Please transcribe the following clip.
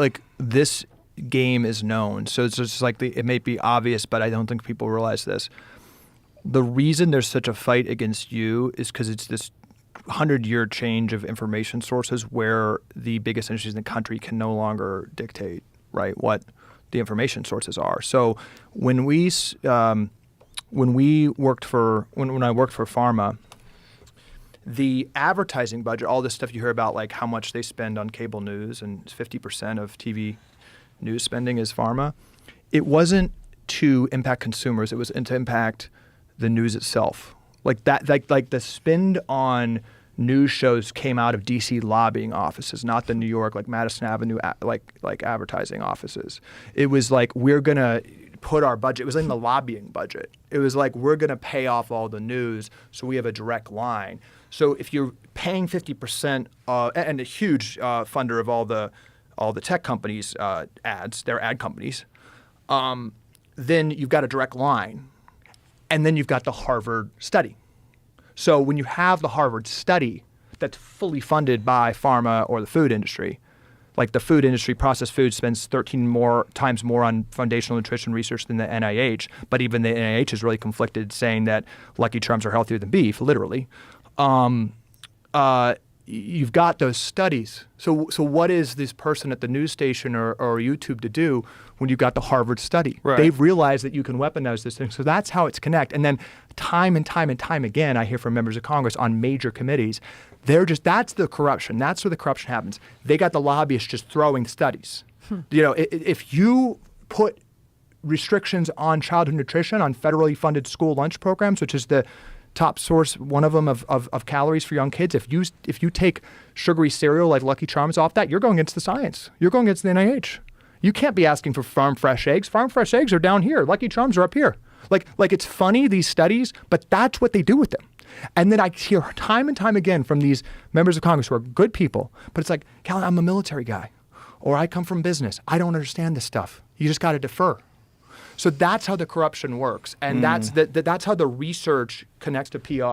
like this game is known. So it's just like it may be obvious, but I don't think people realize this. The reason there's such a fight against you is because it's this 100-year change of information sources where the biggest industries in the country can no longer dictate, right, what the information sources are. So when I worked for Pharma, the advertising budget, all this stuff you hear about, like how much they spend on cable news, and 50% of TV news spending is Pharma. It wasn't to impact consumers; it was to impact the news itself. Like that, like the spend on news shows came out of DC lobbying offices, not the New York, like Madison Avenue, like advertising offices. It was like, we're gonna put our budget, it was in the lobbying budget. It was like, we're gonna pay off all the news so we have a direct line. So if you're paying 50%, and a huge funder of all the tech companies' ads, they're ad companies, then you've got a direct line. And then you've got the Harvard study. So when you have the Harvard study that's fully funded by pharma or the food industry, like the food industry, processed food spends 13 times more on foundational nutrition research than the NIH, but even the NIH is really conflicted, saying that Lucky Charms are healthier than beef, literally. You've got those studies. So what is this person at the news station or YouTube to do when you've got the Harvard study? Right. They've realized that you can weaponize this thing. So that's how it's connect. And then time and time and time again, I hear from members of Congress on major committees, that's the corruption. That's where the corruption happens. They got the lobbyists just throwing studies. You know, if you put restrictions on childhood nutrition on federally funded school lunch programs, which is the top source, one of them of calories for young kids. If you take sugary cereal like Lucky Charms off that, you're going against the science. You're going against the NIH. You can't be asking for farm fresh eggs. Farm fresh eggs are down here. Lucky Charms are up here. Like it's funny, these studies, but that's what they do with them. And then I hear time and time again from these members of Congress who are good people, but it's like, Calley, I'm a military guy, or I come from business. I don't understand this stuff. You just got to defer. So that's how the corruption works, and that's how the research connects to PR.